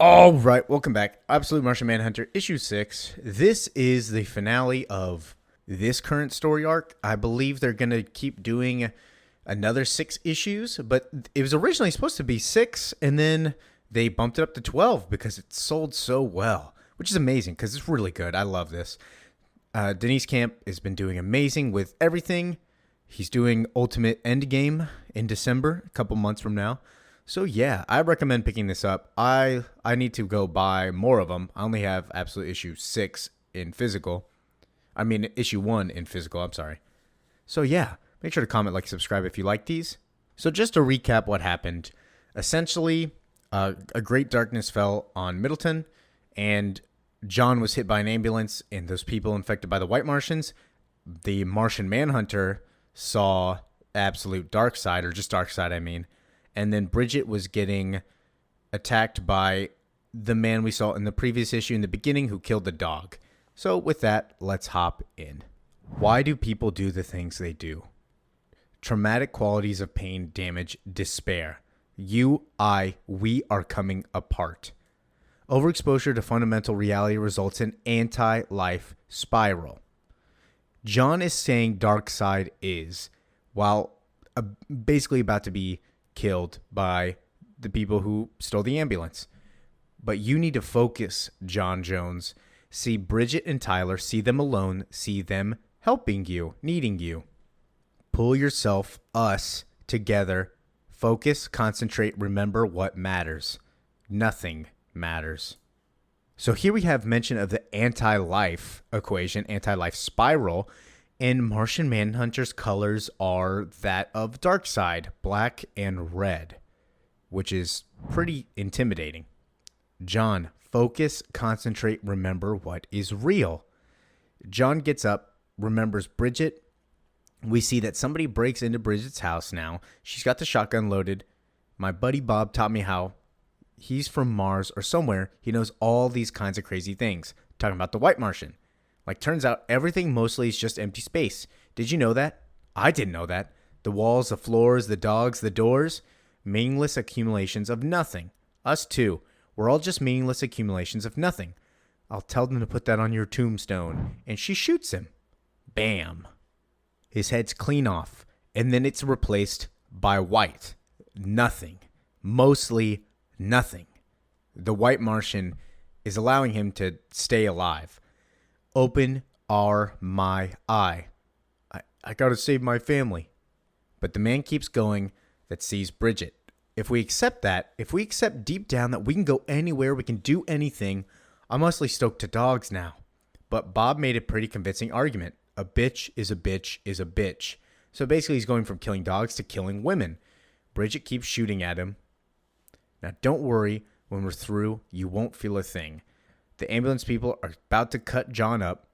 All right, welcome back. Absolute Martian Manhunter, issue 6. This is the finale of this current story arc. I believe they're going to keep doing another 6 issues, but it was originally supposed to be 6, and then they bumped it up to 12 because it sold so well, which is amazing because it's really good. I love this. Denise Camp has been doing amazing with everything. He's doing Ultimate Endgame in December, a couple months from now. So yeah, I recommend picking this up. I need to go buy more of them. I only have Absolute issue 6 in physical. I mean, issue 1 in physical, I'm sorry. So yeah, make sure to comment, like, subscribe if you like these. So just to recap what happened. Essentially, a great darkness fell on Middleton, and John was hit by an ambulance, and those people infected by the White Martians. The Martian Manhunter saw Absolute Darkseid, or just Darkseid, I mean. And then Bridget was getting attacked by the man we saw in the previous issue in the beginning who killed the dog. So with that, let's hop in. Why do people do the things they do? Traumatic qualities of pain, damage, despair. We are coming apart. Overexposure to fundamental reality results in anti-life spiral. John is saying Darkseid is, while basically about to be killed by the people who stole the ambulance. But you need to focus, John Jones. See Bridget and Tyler, see them alone, see them helping you, needing you. Pull yourself, us, together. Focus, concentrate, remember what matters. Nothing matters. So here we have mention of the anti-life equation, anti-life spiral. And Martian Manhunter's colors are that of Darkseid, black and red, which is pretty intimidating. John, focus, concentrate, remember what is real. John gets up, remembers Bridget. We see that somebody breaks into Bridget's house now. She's got the shotgun loaded. My buddy Bob taught me how. He's from Mars or somewhere. He knows all these kinds of crazy things. Talking about the White Martian. Like, turns out everything mostly is just empty space. Did you know that? I didn't know that. The walls, the floors, the dogs, the doors, meaningless accumulations of nothing. Us too. We're all just meaningless accumulations of nothing. I'll tell them to put that on your tombstone. And she shoots him. Bam. His head's clean off. And then it's replaced by white. Nothing. Mostly nothing. The White Martian is allowing him to stay alive. Open my eye. I gotta save my family. But the man keeps going that sees Bridget. If we accept that, if we accept deep down that we can go anywhere, we can do anything, I'm mostly stoked to dogs now. But Bob made a pretty convincing argument. A bitch is a bitch is a bitch. So basically he's going from killing dogs to killing women. Bridget keeps shooting at him. Now don't worry, when we're through, you won't feel a thing. The ambulance people are about to cut John up.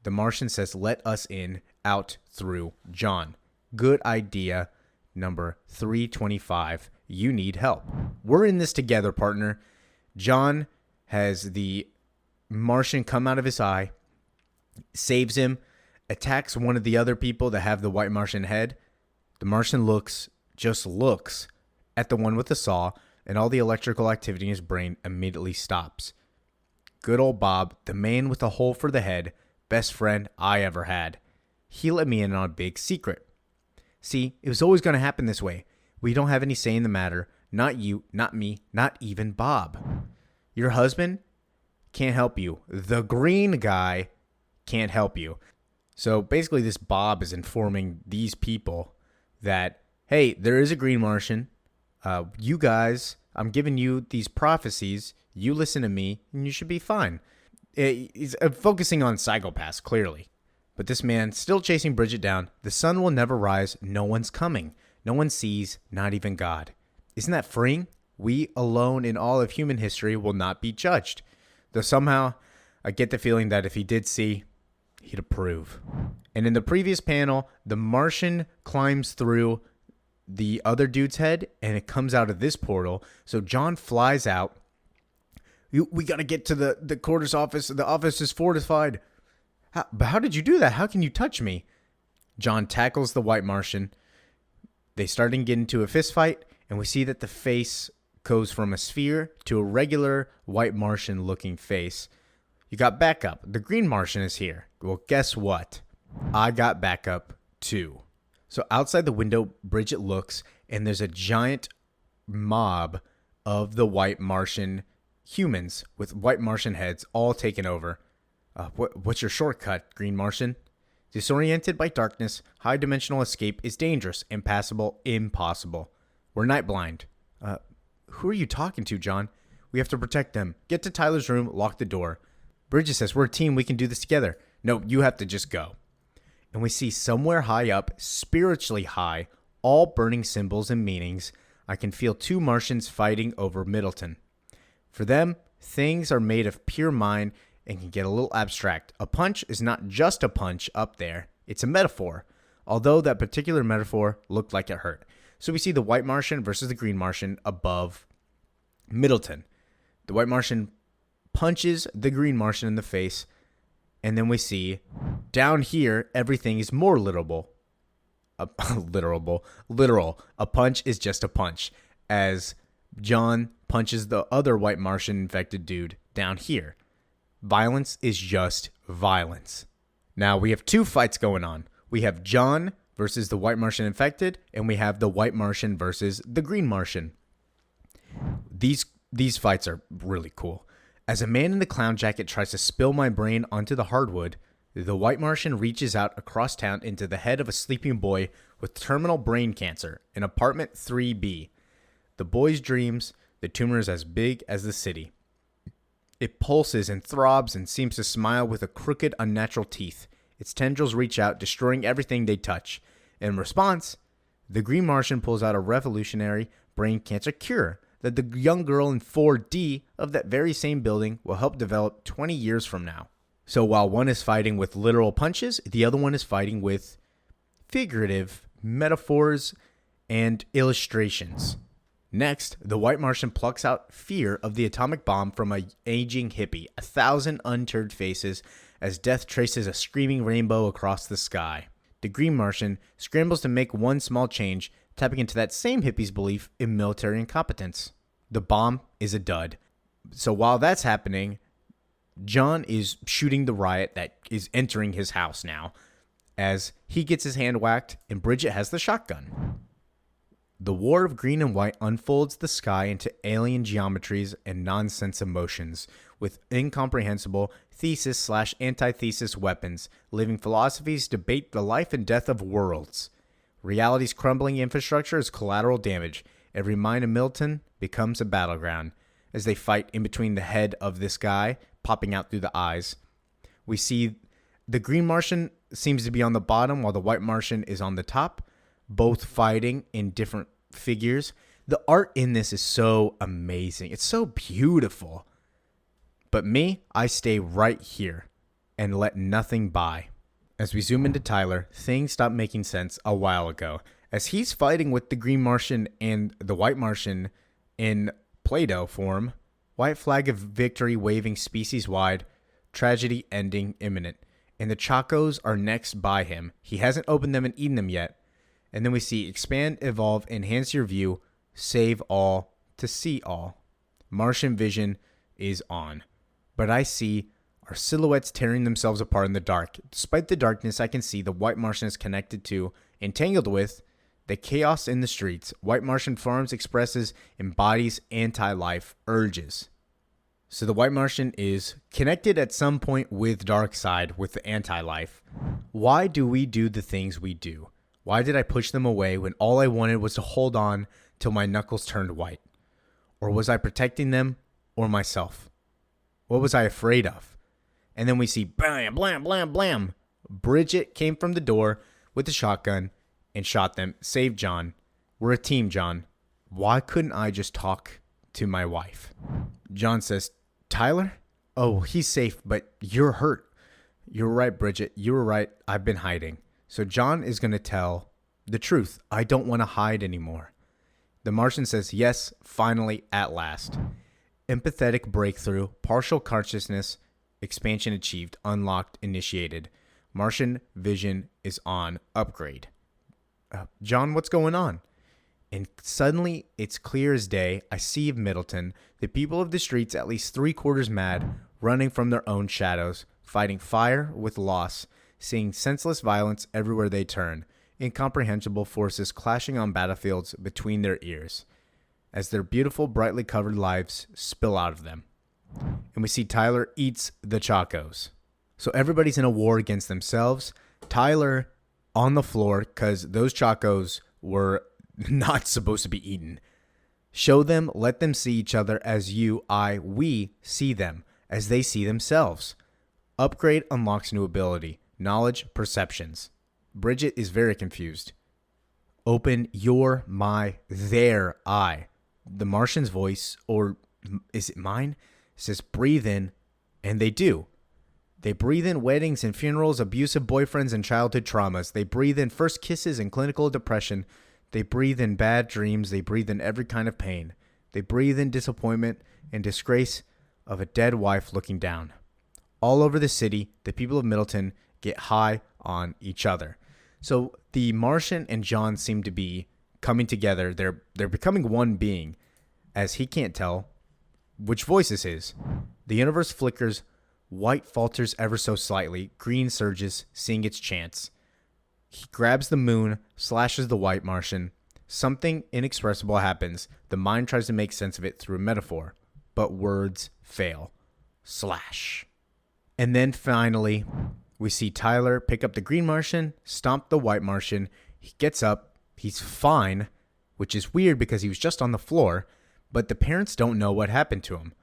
The Martian says, let us in, out, through, John. Good idea. Number 325. You need help. We're in this together, partner. John has the Martian come out of his eye, saves him, attacks one of the other people that have the White Martian head. The Martian just looks at the one with the saw, and all the electrical activity in his brain immediately stops. Good old Bob, the man with a hole for the head, best friend I ever had. He let me in on a big secret. See, it was always going to happen this way. We don't have any say in the matter. Not you, not me, not even Bob. Your husband can't help you. The green guy can't help you. So basically this Bob is informing these people that, hey, there is a green Martian. You guys, I'm giving you these prophecies. You listen to me, and you should be fine. He's focusing on psychopaths, clearly. But this man, still chasing Bridget down. The sun will never rise. No one's coming. No one sees, not even God. Isn't that freeing? We alone in all of human history will not be judged. Though somehow, I get the feeling that if he did see, he'd approve. And in the previous panel, the Martian climbs through the other dude's head, and it comes out of this portal. So John flies out. We got to get to the quarters office. The office is fortified. But how did you do that? How can you touch me? John tackles the White Martian. They start to get into a fist fight, and we see that the face goes from a sphere to a regular white Martian looking face. You got backup. The green Martian is here. Well, guess what? I got backup too. So outside the window, Bridget looks, and there's a giant mob of the white Martian humans with white Martian heads all taken over. What's your shortcut, green Martian? Disoriented by darkness, high-dimensional escape is dangerous, impassable, impossible. We're night blind. Who are you talking to, John? We have to protect them. Get to Tyler's room, lock the door. Bridget says, we're a team, we can do this together. No, you have to just go. And we see somewhere high up, spiritually high, all burning symbols and meanings. I can feel two Martians fighting over Middleton. For them, things are made of pure mind and can get a little abstract. A punch is not just a punch up there. It's a metaphor, although that particular metaphor looked like it hurt. So we see the white Martian versus the green Martian above Middleton. The white Martian punches the green Martian in the face, and then we see down here, everything is more literal. Literal. A punch is just a punch, as John punches the other white Martian infected dude down here. Violence is just violence. Now we have two fights going on. We have John versus the white Martian infected, and we have the white Martian versus the green Martian. These fights are really cool. As a man in the clown jacket tries to spill my brain onto the hardwood, the white Martian reaches out across town into the head of a sleeping boy with terminal brain cancer in apartment 3B. The boy's dreams, the tumor is as big as the city. It pulses and throbs and seems to smile with a crooked, unnatural teeth. Its tendrils reach out, destroying everything they touch. In response, the green Martian pulls out a revolutionary brain cancer cure that the young girl in 4D of that very same building will help develop 20 years from now. So while one is fighting with literal punches, the other one is fighting with figurative metaphors and illustrations. Next, the white Martian plucks out fear of the atomic bomb from an aging hippie, 1,000 unturned faces as death traces a screaming rainbow across the sky. The green Martian scrambles to make one small change, tapping into that same hippie's belief in military incompetence. The bomb is a dud. So while that's happening, John is shooting the riot that is entering his house now, as he gets his hand whacked and Bridget has the shotgun. The war of green and white unfolds the sky into alien geometries and nonsense emotions, with incomprehensible thesis/antithesis weapons. Living philosophies debate the life and death of worlds. Reality's crumbling infrastructure is collateral damage. Every mind of Milton becomes a battleground as they fight in between the head of this guy popping out through the eyes. We see the green Martian seems to be on the bottom while the white Martian is on the top, both fighting in different figures. The art in this is so amazing. It's so beautiful. But me, I stay right here and let nothing by. As we zoom into Tyler, things stop making sense a while ago. As he's fighting with the green Martian and the white Martian in Play-Doh form, white flag of victory waving species wide, tragedy ending imminent. And the Chacos are next by him. He hasn't opened them and eaten them yet. And then we see expand, evolve, enhance your view, save all to see all. Martian vision is on. But I see our silhouettes tearing themselves apart in the dark. Despite the darkness, I can see the white Martian is connected to, entangled with, the chaos in the streets. White Martian Farms expresses, embodies anti-life urges. So the white Martian is connected at some point with Darkseid, with the anti-life. Why do we do the things we do? Why did I push them away when all I wanted was to hold on till my knuckles turned white? Or was I protecting them or myself? What was I afraid of? And then we see bam, blam, blam, blam. Bridget came from the door with a shotgun and shot them, saved John. We're a team, John. Why couldn't I just talk to my wife? John says, Tyler? Oh, he's safe, but you're hurt. You're right, Bridget. You were right. I've been hiding. So John is going to tell the truth. I don't want to hide anymore. The Martian says, yes, finally, at last. Empathetic breakthrough, partial consciousness, expansion achieved, unlocked, initiated. Martian vision is on upgrade. John, what's going on? And suddenly, it's clear as day. I see Middleton, the people of the streets at least 3/4 mad, running from their own shadows, fighting fire with loss, seeing senseless violence everywhere they turn, incomprehensible forces clashing on battlefields between their ears, as their beautiful, brightly covered lives spill out of them. And we see Tyler eats the Chacos. So everybody's in a war against themselves. Tyler on the floor because those Chacos were not supposed to be eaten. Show them, let them see each other as we see them, as they see themselves. Upgrade unlocks new ability, knowledge, perceptions. Bridget is very confused. Open your, their eye. The Martian's voice, or is it mine, says breathe in, and they do. They breathe in weddings and funerals, abusive boyfriends and childhood traumas. They breathe in first kisses and clinical depression. They breathe in bad dreams. They breathe in every kind of pain. They breathe in disappointment and disgrace of a dead wife looking down. All over the city, the people of Middleton get high on each other. So the Martian and John seem to be coming together. They're becoming one being, as he can't tell which voice is his. The universe flickers. White falters ever so slightly. Green surges, seeing its chance. He grabs the moon, slashes the white Martian. Something inexpressible happens. The mind tries to make sense of it through a metaphor, but words fail. Slash. And then finally, we see Tyler pick up the green Martian, stomp the white Martian. He gets up. He's fine, which is weird because he was just on the floor, but the parents don't know what happened to him.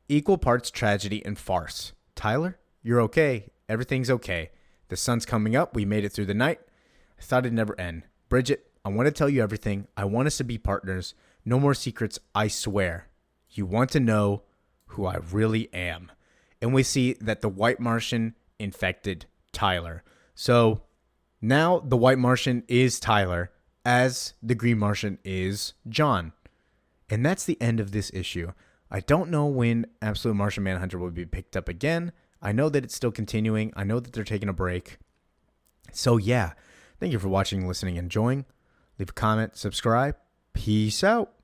Equal parts tragedy and farce. Tyler, you're okay. Everything's okay. The sun's coming up. We made it through the night. I thought it'd never end. Bridget, I want to tell you everything. I want us to be partners. No more secrets, I swear. You want to know who I really am. And we see that the white Martian infected Tyler. So now the white Martian is Tyler, as the green Martian is John. And that's the end of this issue. I don't know when Absolute Martian Manhunter will be picked up again. I know that it's still continuing. I know that they're taking a break. So yeah, thank you for watching, listening, enjoying. Leave a comment, subscribe. Peace out.